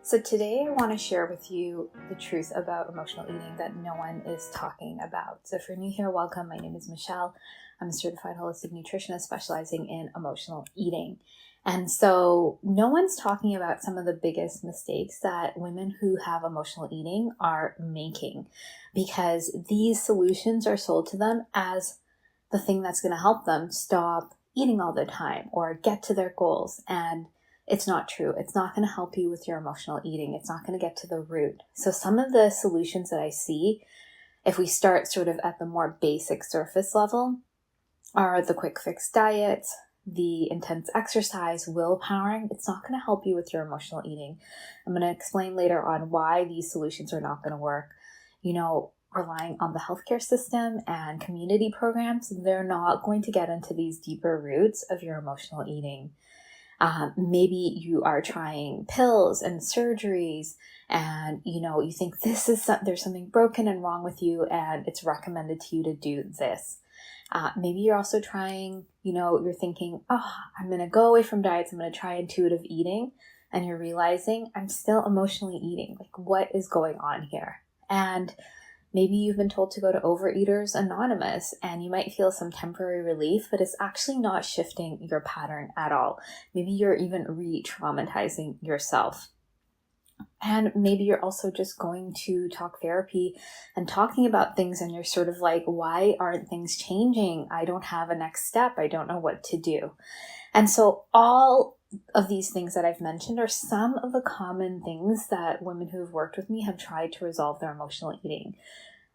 So today I want to share with you the truth about emotional eating that no one is talking about. So if you're new here, welcome. My name is Michelle. I'm a certified holistic nutritionist specializing in emotional eating. And so no one's talking about some of the biggest mistakes that women who have emotional eating are making, because these solutions are sold to them as the thing that's going to help them stop eating all the time or get to their goals. And it's not true. It's not going to help you with your emotional eating. It's not going to get to the root. So some of the solutions that I see, if we start sort of at the more basic surface level, are the quick fix diets, the intense exercise, willpowering. It's not going to help you with your emotional eating. I'm going to explain later on why these solutions are not going to work. Relying on the healthcare system and community programs, they're not going to get into these deeper roots of your emotional eating. Maybe you are trying pills and surgeries and, you think there's something broken and wrong with you and it's recommended to you to do this. Maybe you're also trying, you're thinking, I'm going to go away from diets. I'm going to try intuitive eating. And you're realizing I'm still emotionally eating. Like, what is going on here? And maybe you've been told to go to Overeaters Anonymous and you might feel some temporary relief, but it's actually not shifting your pattern at all. Maybe you're even re-traumatizing yourself. And maybe you're also just going to talk therapy and talking about things and you're sort of like, why aren't things changing? I don't have a next step. I don't know what to do. And so all of these things that I've mentioned are some of the common things that women who have worked with me have tried to resolve their emotional eating.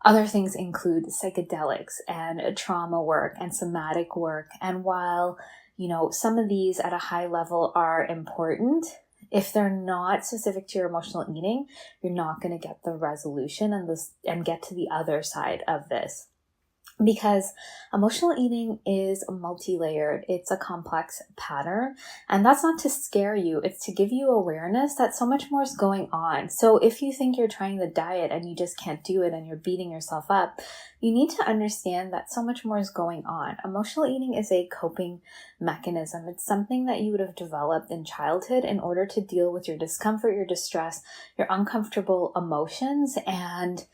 Other things include psychedelics and trauma work and somatic work. And while, some of these at a high level are important, if they're not specific to your emotional eating, you're not going to get the resolution and get to the other side of this. Because emotional eating is multi-layered. It's a complex pattern. And that's not to scare you. It's to give you awareness that so much more is going on. So if you think you're trying the diet and you just can't do it and you're beating yourself up, you need to understand that so much more is going on. Emotional eating is a coping mechanism. It's something that you would have developed in childhood in order to deal with your discomfort, your distress, your uncomfortable emotions, and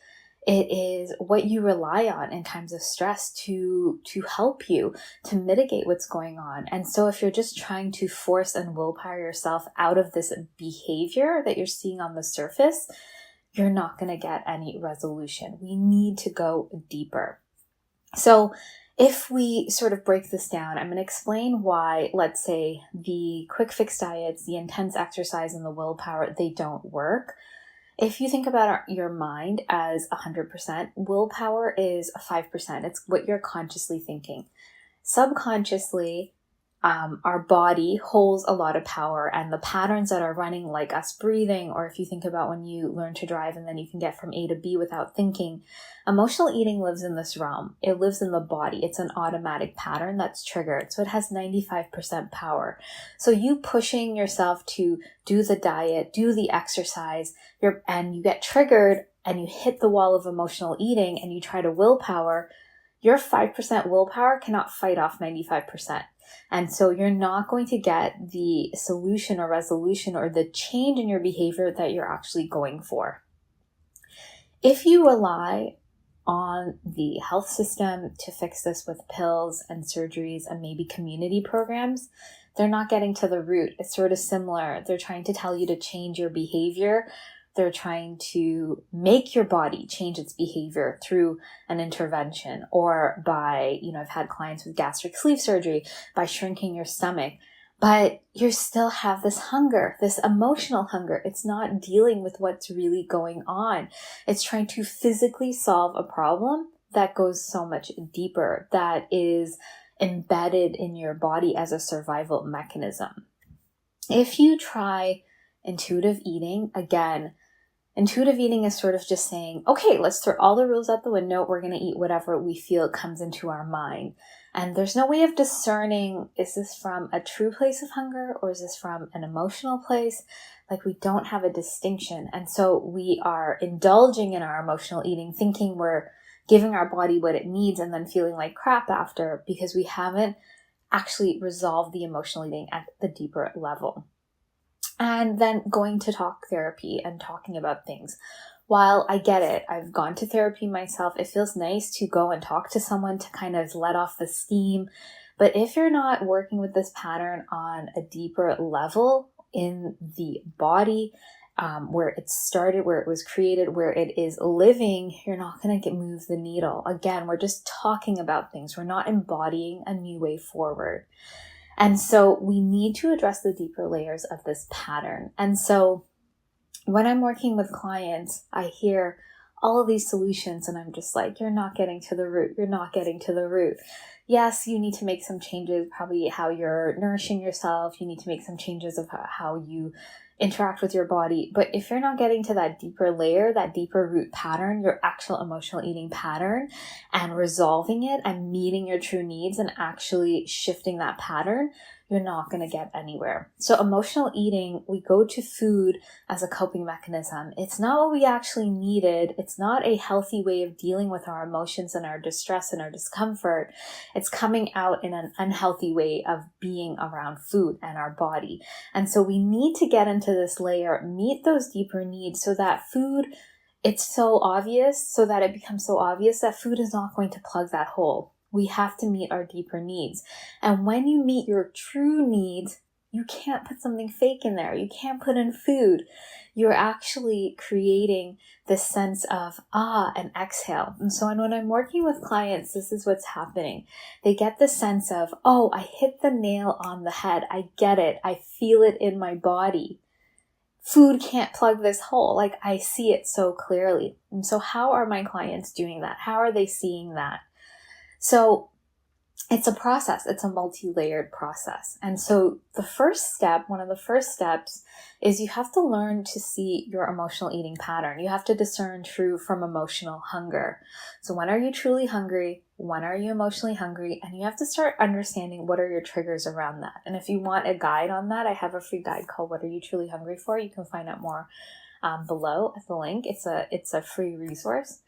it is what you rely on in times of stress to help you to mitigate what's going on. And so if you're just trying to force and willpower yourself out of this behavior that you're seeing on the surface, you're not going to get any resolution. We need to go deeper. So if we sort of break this down, I'm going to explain why, let's say, the quick fix diets, the intense exercise, and the willpower, they don't work. If you think about your mind as 100%, willpower is 5%. It's what you're consciously thinking. Subconsciously, our body holds a lot of power, and the patterns that are running, like us breathing, or if you think about when you learn to drive and then you can get from A to B without thinking, emotional eating lives in this realm. It lives in the body. It's an automatic pattern that's triggered. So it has 95% power. So you pushing yourself to do the diet, do the exercise, and you get triggered and you hit the wall of emotional eating and you try to willpower, your 5% willpower cannot fight off 95%. And so you're not going to get the solution or resolution or the change in your behavior that you're actually going for. If you rely on the health system to fix this with pills and surgeries and maybe community programs, they're not getting to the root. It's sort of similar. They're trying to tell you to change your behavior. They're trying to make your body change its behavior through an intervention or by, I've had clients with gastric sleeve surgery, by shrinking your stomach. But you still have this hunger, this emotional hunger. It's not dealing with what's really going on. It's trying to physically solve a problem that goes so much deeper, that is embedded in your body as a survival mechanism. If you try intuitive eating, again, intuitive eating is sort of just saying, okay, let's throw all the rules out the window. We're going to eat whatever we feel comes into our mind. And there's no way of discerning, is this from a true place of hunger or is this from an emotional place? Like, we don't have a distinction. And so we are indulging in our emotional eating, thinking we're giving our body what it needs and then feeling like crap after, because we haven't actually resolved the emotional eating at the deeper level. And then going to talk therapy and talking about things. While I get it, I've gone to therapy myself. It feels nice to go and talk to someone to kind of let off the steam. But if you're not working with this pattern on a deeper level in the body, where it started, where it was created, where it is living, you're not going to move the needle. Again, we're just talking about things. We're not embodying a new way forward. And so we need to address the deeper layers of this pattern. And so when I'm working with clients, I hear all of these solutions and I'm just like, you're not getting to the root. You're not getting to the root. Yes, you need to make some changes, probably how you're nourishing yourself. You need to make some changes of how you interact with your body. But if you're not getting to that deeper layer, that deeper root pattern, your actual emotional eating pattern, and resolving it and meeting your true needs and actually shifting that pattern, you're not going to get anywhere. So emotional eating, we go to food as a coping mechanism. It's not what we actually needed. It's not a healthy way of dealing with our emotions and our distress and our discomfort. It's coming out in an unhealthy way of being around food and our body. And so we need to get into this layer, meet those deeper needs so that food, it's so obvious, so that it becomes so obvious that food is not going to plug that hole. We have to meet our deeper needs. And when you meet your true needs, you can't put something fake in there. You can't put in food. You're actually creating this sense of and exhale. And so when I'm working with clients, this is what's happening. They get the sense of, I hit the nail on the head. I get it. I feel it in my body. Food can't plug this hole. Like, I see it so clearly. And so how are my clients doing that? How are they seeing that? So it's a process. It's a multi-layered process. And so one of the first steps is you have to learn to see your emotional eating pattern. You have to discern true from emotional hunger. So when are you truly hungry? When are you emotionally hungry? And you have to start understanding what are your triggers around that. And if you want a guide on that, I have a free guide called What Are You Truly Hungry For? You can find out more below at the link. It's a free resource.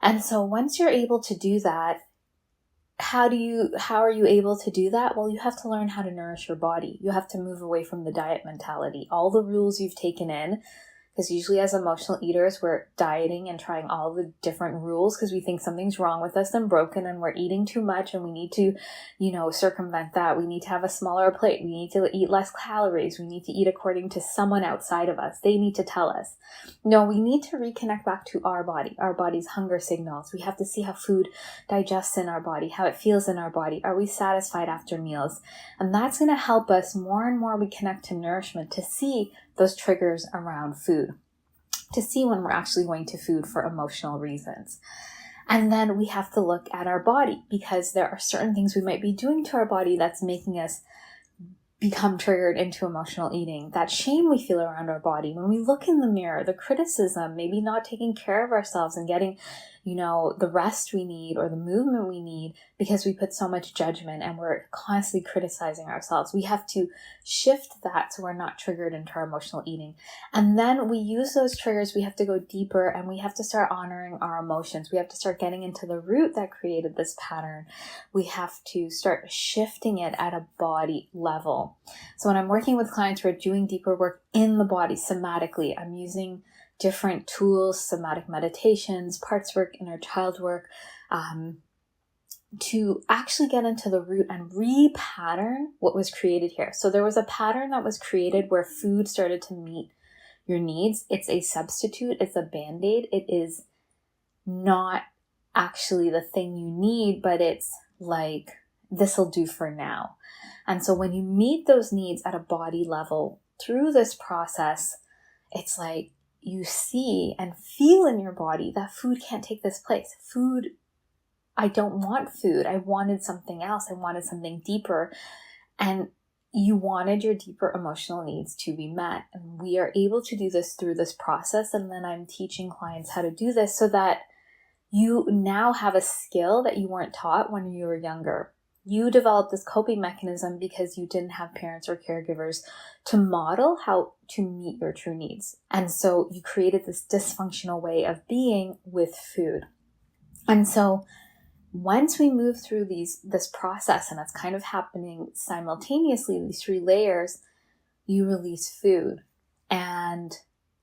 And so once you're able to do that, how are you able to do that? Well, you have to learn how to nourish your body. You have to move away from the diet mentality. All the rules you've taken in, because usually as emotional eaters, we're dieting and trying all the different rules because we think something's wrong with us and broken and we're eating too much and we need to, circumvent that. We need to have a smaller plate. We need to eat less calories. We need to eat according to someone outside of us. They need to tell us. No, we need to reconnect back to our body, our body's hunger signals. We have to see how food digests in our body, how it feels in our body. Are we satisfied after meals? And that's going to help us more and more we connect to nourishment to see those triggers around food, to see when we're actually going to food for emotional reasons. And then we have to look at our body because there are certain things we might be doing to our body that's making us become triggered into emotional eating. That shame we feel around our body when we look in the mirror, the criticism, maybe not taking care of ourselves and getting, the rest we need or the movement we need because we put so much judgment and we're constantly criticizing ourselves. We have to shift that so we're not triggered into our emotional eating. And then we use those triggers. We have to go deeper and we have to start honoring our emotions. We have to start getting into the root that created this pattern. We have to start shifting it at a body level. So when I'm working with clients, we're doing deeper work in the body somatically. I'm using different tools, somatic meditations, parts work, inner child work, to actually get into the root and repattern what was created here. So there was a pattern that was created where food started to meet your needs. It's a substitute. It's a band-aid. It is not actually the thing you need, but it's like, this'll do for now. And so when you meet those needs at a body level through this process, it's like you see and feel in your body that food can't take this place. Food, I don't want food. I wanted something else. I wanted something deeper. And you wanted your deeper emotional needs to be met. And we are able to do this through this process. And then I'm teaching clients how to do this so that you now have a skill that you weren't taught when you were younger. You developed this coping mechanism because you didn't have parents or caregivers to model how to meet your true needs. And so you created this dysfunctional way of being with food. And so once we move through this process, and it's kind of happening simultaneously, these three layers, you release food. And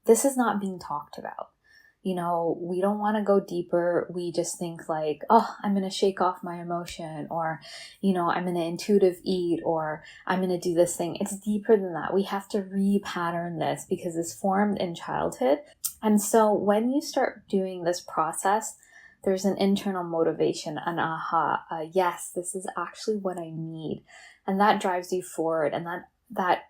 this is not being talked about. You know, we don't want to go deeper. We just think like, oh, I'm going to shake off my emotion, or, you know, I'm going to intuitive eat, or I'm going to do this thing. It's deeper than that. We have to repattern this because it's formed in childhood. And so when you start doing this process, there's an internal motivation, an aha, yes, this is actually what I need. And that drives you forward, and that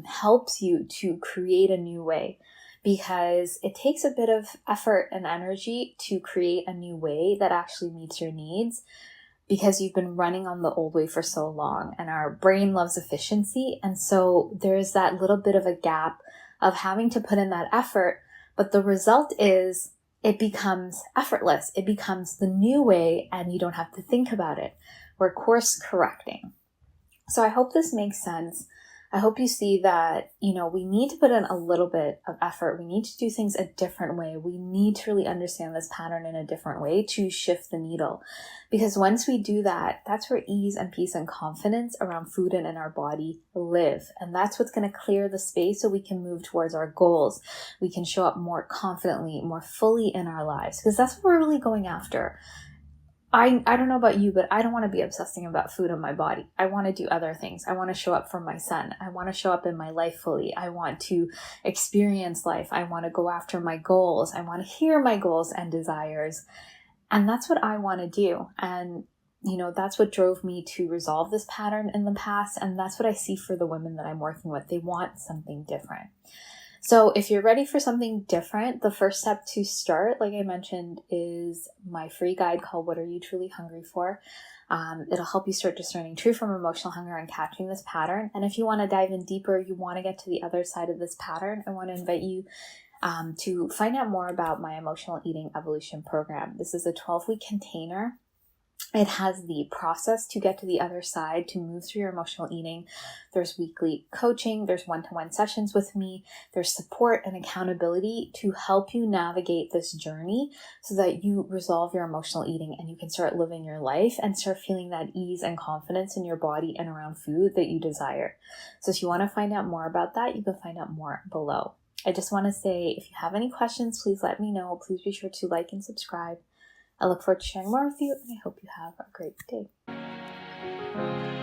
helps you to create a new way. Because it takes a bit of effort and energy to create a new way that actually meets your needs, because you've been running on the old way for so long, and our brain loves efficiency. And so there's that little bit of a gap of having to put in that effort, but the result is it becomes effortless. It becomes the new way, and you don't have to think about it. We're course correcting. So I hope this makes sense. I hope you see that, you know, we need to put in a little bit of effort. We need to do things a different way. We need to really understand this pattern in a different way to shift the needle. Because once we do that, that's where ease and peace and confidence around food and in our body live. And that's what's going to clear the space so we can move towards our goals. We can show up more confidently, more fully in our lives, because that's what we're really going after. I don't know about you, but I don't want to be obsessing about food in my body. I want to do other things. I want to show up for my son. I want to show up in my life fully. I want to experience life. I want to go after my goals. I want to hear my goals and desires. And that's what I want to do. And, you know, that's what drove me to resolve this pattern in the past. And that's what I see for the women that I'm working with. They want something different. So if you're ready for something different, the first step to start, like I mentioned, is my free guide called What Are You Truly Hungry For? It'll help you start discerning truth from emotional hunger and catching this pattern. And if you want to dive in deeper, you want to get to the other side of this pattern, I want to invite you to find out more about my emotional eating evolution program. This is a 12-week container. It has the process to get to the other side, to move through your emotional eating. There's weekly coaching, there's one-to-one sessions with me, there's support and accountability to help you navigate this journey so that you resolve your emotional eating and you can start living your life and start feeling that ease and confidence in your body and around food that you desire. So if you want to find out more about that, you can find out more below. I just want to say, if you have any questions, please let me know. Please be sure to like and subscribe. I look forward to sharing more with you, and I hope you have a great day.